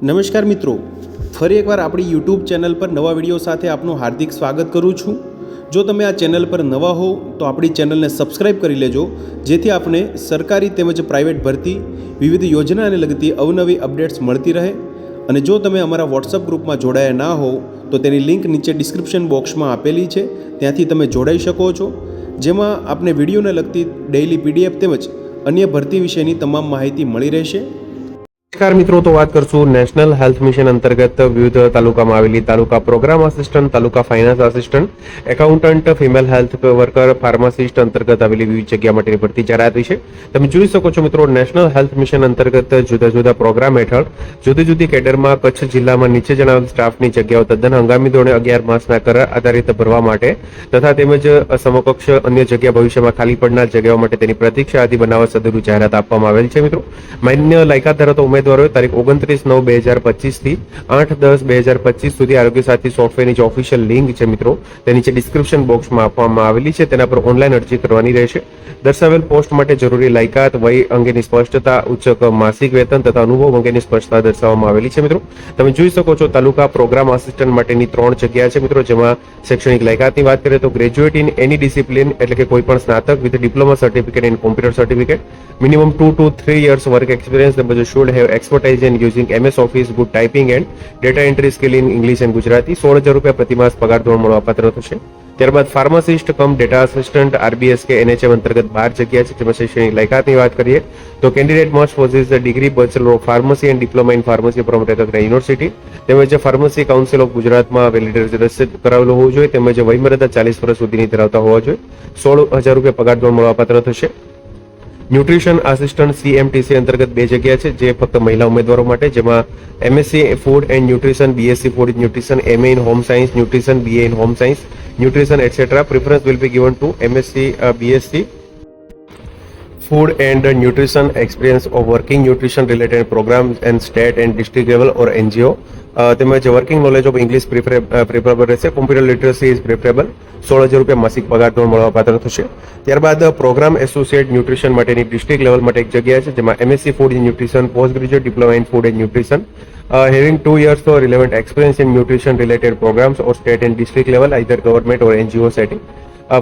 નમસ્કાર મિત્રો, ફરી એકવાર આપણી યુટ્યુબ ચેનલ પર નવા વિડીયો સાથે આપનું હાર્દિક સ્વાગત કરું છું। જો તમે આ ચેનલ પર નવા હો તો આપણી ચેનલને સબસ્ક્રાઈબ કરી લેજો, જેથી આપને સરકારી તેમજ પ્રાઇવેટ ભરતી વિવિધ યોજનાને લગતી અવનવી અપડેટ્સ મળતી રહે। અને જો તમે અમારા વોટ્સઅપ ગ્રુપમાં જોડાયા ના હો તો તેની લિંક નીચે ડિસ્ક્રિપ્શન બોક્સમાં આપેલી છે, ત્યાંથી તમે જોડાઈ શકો છો, જેમાં આપને વિડીયોને લગતી ડેઇલી પીડીએફ તેમજ અન્ય ભરતી વિશેની તમામ માહિતી મળી રહેશે। નમસ્કાર મિત્રો, તો વાત કરશું નેશનલ હેલ્થ મિશન અંતર્ગત વિવિધ તાલુકામાં આવેલી taluka programme assistant, taluka finance assistant, accountant, female health worker, pharmacist અંતર્ગત આવેલી વિવિધ જગ્યા માટેની ભરતી જાહેરાત વિશે તમે જોઈ શકો છો। મિત્રો, નેશનલ હેલ્થ મિશન અંતર્ગત જુદા જુદા પ્રોગ્રામ હેઠળ જુદી જુદી કેડરમાં કચ્છ જિલ્લામાં નીચે જણાવેલ સ્ટાફની જગ્યાઓ તદ્દન હંગામી ધોરણે 11 માસના કરાર આધારિત ભરવા માટે તથા તેમજ સમકક્ષ અન્ય જગ્યા ભવિષ્યમાં ખાલી પડનાર જગ્યાઓ માટે તેની પ્રતીક્ષા યાદી બનાવવા સદરૂ જાહેરાત આપવામાં આવેલ છે। મિત્રો, માન્ય લાયકાત ધરાવતા ઉમેદવારોએ તારીખ 29/9/2025 થી 8/10/2025 સુધી આરોગ્ય સાથી સોફ્ટવેરની જે ઓફિશિયલ લિંક છે મિત્રો, તે નીચે ડિસ્ક્રિપ્શન બોક્સમાં આપવામાં આવેલી છે, તેના પર ઓનલાઈન અરજી કરવાની રહેશે। દર્શાવેલ પોસ્ટ માટે જરૂરી લાયકાત, વય અંગેની સ્પષ્ટતા, ઉચ્ચ માસિક વેતન તથા અનુભવ અંગેની સ્પષ્ટતા દર્શાવવામાં આવેલી છે। મિત્રો, તમે જોઈ શકો છો તાલુકા પ્રોગ્રામ આસિસ્ટન્ટ માટેની 3 જગ્યા છે મિત્રો, જેમાં શૈક્ષણિક લાયકાતની વાત કરીએ તો ગ્રેજ્યુએટ ઇન એની ડિસિપ્લિન એટલે કે કોઈ પણ સ્નાતક with diploma certificate in computer certificate, minimum 2 to 3 years work experience, તેમજ should have expertise in using MS Office, good typing and data entry skill in English and Gujarati। 16,000 રૂપિયા પ્રતિમાસ પગાર ધોરણ મળવાપાત્ર થશે। ત્યારબાદ ફાર્માસિસ્ટ કમ ડેટા આસિસ્ટન્ટ RBSK NHM અંતર્ગત 12 જગ્યા છે, જેમાં શૈક્ષણિક લાયકાતની વાત કરીએ તો candidate must possess the degree bachelor of pharmacy and diploma in pharmacy from recognised university, તેમજ ફાર્મસી કાઉન્સિલ ઓફ ગુજરાતમાં વેલિડેટ રજિસ્ટર કરાવેલો હોવો જોઈએ, તેમજ વયમર્યાદા 40 વર્ષ સુધીની ધરાવતા હોવા જોઈએ। 16,000 રૂપિયા પગાર ધોરણ મળવાપાત્ર થશે। ન્યુટ્રિશન આસિસ્ટન્ટ CMTC અંતર્ગત 2 જગ્યા છે, જે ફક્ત મહિલા ઉમેદવારો માટે, જેમાં MSc food and nutrition, BSc food nutrition, MA in home science nutrition, BA in home science nutrition etcetera. Preference will be given to MSc BSc food and nutrition experience of working nutrition related programs and state and district level or NGO, તેમજ working knowledge of English preferable રહેશે। Computer literacy is preferable. 16,000 રૂપિયા માસિક પગાર ધોરણ મળવાપાત્ર થશે। ત્યારબાદ programme associate nutrition માટેની ડિસ્ટ્રિક્ટ લેવલ માટે એક જગ્યા છે, જેમાં MSc food in nutrition, post graduate diploma in food and nutrition, having 2 years of relevant experience in nutrition related programs or state and district level either government or NGO setting,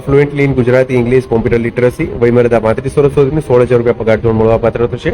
fluently in Gujarati, English, computer literacy, વયમર્યાદા 35 વર્ષ સુધીની। 16,000 રૂપિયા પગાર ધોરણ મળવાપાત્ર થશે।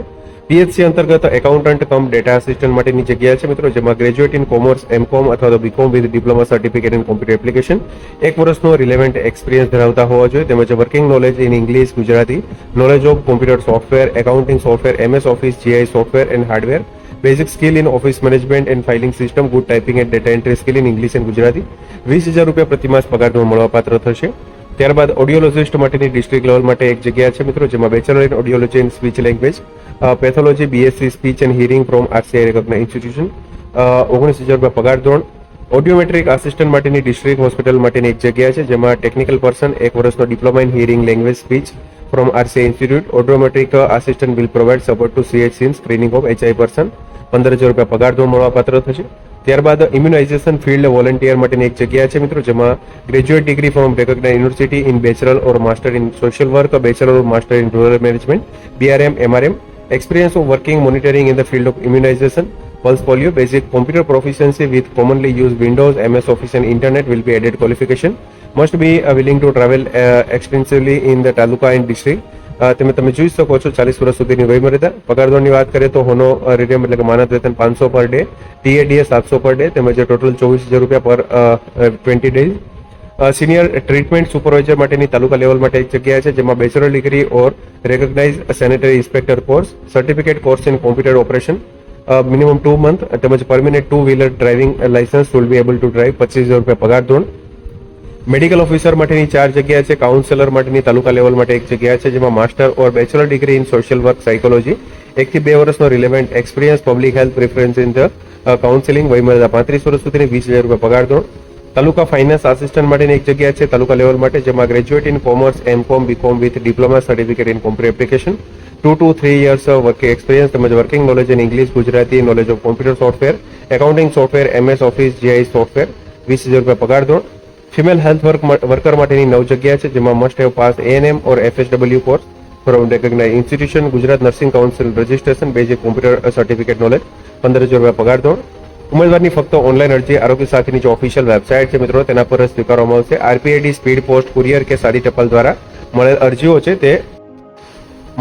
PHC અંતર્ગત accountant કમ data assistant માટેની જગ્યા છે મિત્રો, જેમાં ગ્રેજ્યુએટ ઇન કોમર્સ, MCOM અથવા તો BCom with diploma certificate in computer application, 1 વર્ષનો રિલેવન્ટ એક્સપિરિયન્સ ધરાવતા હોવા જોઈએ, તેમજ working knowledge in English, Gujarati, knowledge of computer software, accounting software, MS office, GI software and hardware, basic skill in office management and filing system, good typing and data entry skill in English and Gujarati. 20,000 રૂપિયા પ્રતિમાસ પગાર ધોરણ મળવાપાત્ર થશે। ત્યારબાદ ઓડિયોલોજિસ્ટ માટેની district level માટે એક જગ્યા છે મિત્રો, જેમાં bachelor in audiology and speech language, pathology, BSc speech and hearing from RCI recognised institution, 19,000 રૂપિયા પગાર ધોરણ। ઓડિયોમેટ્રિક આસિસ્ટન્ટ માટેની ડિસ્ટ્રિક્ટ હોસ્પિટલ માટેની એક જગ્યા છે, જેમાં ટેકનિકલ પર્સન, 1 વર્ષનો diploma in hearing language speech from RCI institute. Audiometric assistant will provide support to CHC in screening of HI person. 15,000 રૂપિયા પગાર ધોરણ મળવાપાત્ર થશે। ત્યારબાદ ઇમ્યુનાઇઝેશન ફિલ્ડ વોલન્ટિયર માટેની એક જગ્યા છે મિત્રો, જેમાં graduate degree from recognised university in bachelor or master in social work, bachelor or master in rural management, BRM MRM, experience of working monitoring in the field of immunization, pulse polio, basic computer proficiency with commonly used Windows, MS Office and internet will be added qualification, must be willing to travel extensively in the taluka and district। તમે જોઈ શકો છો 40 વર્ષ સુધીની વયમર્યાદા। પગાર ધોરણની વાત કરીએ તો હોનોરેરિયમ એટલે કે માનદ વેતન 500 per day, TADA 700 per day, તેમજ ટોટલ 24,000 રૂપિયા પર 20 ડેઝ। સિનિયર ટ્રીટમેન્ટ સુપરવાઇઝર માટેની તાલુકા લેવલ માટે એક જગ્યા છે, જેમાં bachelor degree or recognised sanitary inspector course, certificate course in computer operation, minimum 2 month, તેમજ permanent 2-wheeler driving licence will be able to drive. 25,000 રૂપિયા પગાર ધોરણ। મેડિકલ ઓફિસર માટેની 4 જગ્યા છે। કાઉન્સેલર માટેની તાલુકા લેવલ માટે એક જગ્યા છે, જેમાં master or bachelor degree in social work psychology, 1 થી 2 વર્ષનો relevant experience, public health preference in the counselling, વયમર્યાદા 35 વર્ષ સુધીની, 20,000 રૂપિયા પગાર ધોરણ। તાલુકા ફાઇનાન્સ આસિસ્ટન્ટ માટેની એક જગ્યા છે તાલુકા લેવલ માટે, જેમાં graduate in commerce, MCOM, BCom with diploma certificate in computer application, 2 to 3 years working experience, તેમજ working knowledge in English, Gujarati, knowledge of computer software, accounting software, MS office, GI software, 20,000 રૂપિયા પગાર ધોરણ। ફિમેલ હેલ્થ વર્કર માટેની 9 જગ્યા છે, જેમાં must have pass ANM or FSW course from recognised institution, Gujarat nursing council registration, basic computer certificate knowledge, ₹15,000 પગાર ધોરણ. ઉમેદવારની ફક્ત ઓનલાઈન અરજી આરોગ્ય સાથેની જે ઓફિશિયલ વેબસાઇટ છે મિત્રો તેના પર જ સ્વીકારવામાં આવશે. આરપીઆઈડી, સ્પીડ પોસ્ટ, કુરિયર કે સાદી ટપાલ દ્વારા મળેલ અરજીઓ છે તે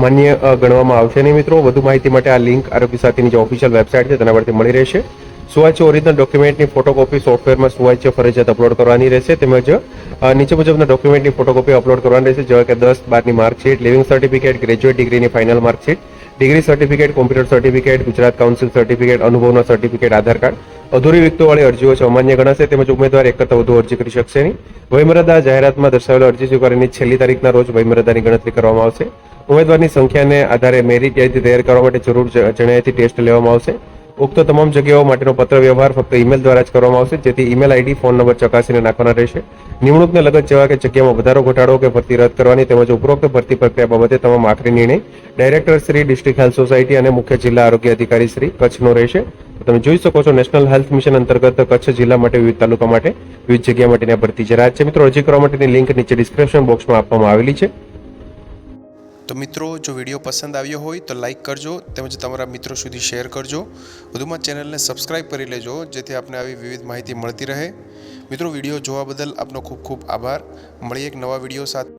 માન્ય ગણવામાં આવશે નહીં મિત્રો. વધુ માહિતી માટે આ લિંક આરોગ્ય સાથેની જે ઓફિશિયલ વેબસાઇટ છે તેના પરથી મળી રહેશે. સુવાચ્ય ઓરિજિનલ ડોક્યુમેન્ટની ફોટોકોપી સોફ્ટવેરમાં સુવાચ્ય ફરજિયાત અપલોડ કરવાની રહેશે. તેમજ નીચે મુજબના ડોક્યુમેન્ટની ફોટોકોપી અપલોડ કરવાની રહેશે, જેવા કે 10, 12ની માર્કશીટ, લિવિંગ સર્ટિફિકેટ, ગ્રેજ્યુએટ ડિગ્રીની final marksheet, degree certificate, computer certificate, Gujarat council certificate, અનુભવના સર્ટિફિકેટ, આધાર કાર્ડ. અધૂરી વિગતોવાળી અરજીઓ છે અમાન્ય ગણાશે. તેમજ ઉમેદવાર એક કરતાં વધુ અરજી કરી શકશે નહીં. વયમર્યાદા જાહેરાતમાં દર્શાવેલ અરજી સ્વીકારવાની છેલ્લી તારીખના રોજ વયમર્યાદાની ગણતરી કરવામાં આવશે. ઉમેદવારની સંખ્યાને આધારે મેરિટ યાદી તૈયાર કરવા માટે જરૂર જણાયથી ટેસ્ટ લેવામાં આવશે. ઉક્ત તમામ જગ્યાઓ માટેનો પત્ર વ્યવહાર ફક્ત ઈમેલ દ્વારા જ કરવામાં આવશે, જેથી ઈમેલ આઈડી, ફોન નંબર ચકાસીને નાખવાના રહેશે. નિમણૂકને લગત જેવા કે જગ્યામાં વધારો, ઘટાડો કે ભરતી રદ કરવાની તેમજ ઉપરોક્ત ભરતી પ્રક્રિયા બાબતે તમામ આખરી નિર્ણય director Shri, district health society અને મુખ્ય જિલ્લા આરોગ્ય અધિકારી શ્રી, કચ્છનો રહેશે. તમે જોઈ શકો છો નેશનલ હેલ્થ મિશન અંતર્ગત કચ્છ જિલ્લા માટે વિવિધ તાલુકા માટે વિવિધ જગ્યા માટેની ભરતી જાહેરાત છે. મિત્રો, અરજી કરવા માટેની લિંક નીચે ડિસ્ક્રિપ્શન બોક્સમાં આપવામાં આવેલી છે. તો મિત્રો, જો વિડીયો પસંદ આવ્યો હોય તો લાઇક કરજો તેમજ તમારા મિત્રો સુધી શેર કરજો. વધુમાં ચેનલને સબસ્ક્રાઈબ કરી લેજો, જેથી આપને આવી વિવિધ માહિતી મળતી રહે. મિત્રો, વિડીયો જોવા બદલ આપનો ખૂબ ખૂબ આભાર. મળીએ એક નવા વિડીયો સાથે.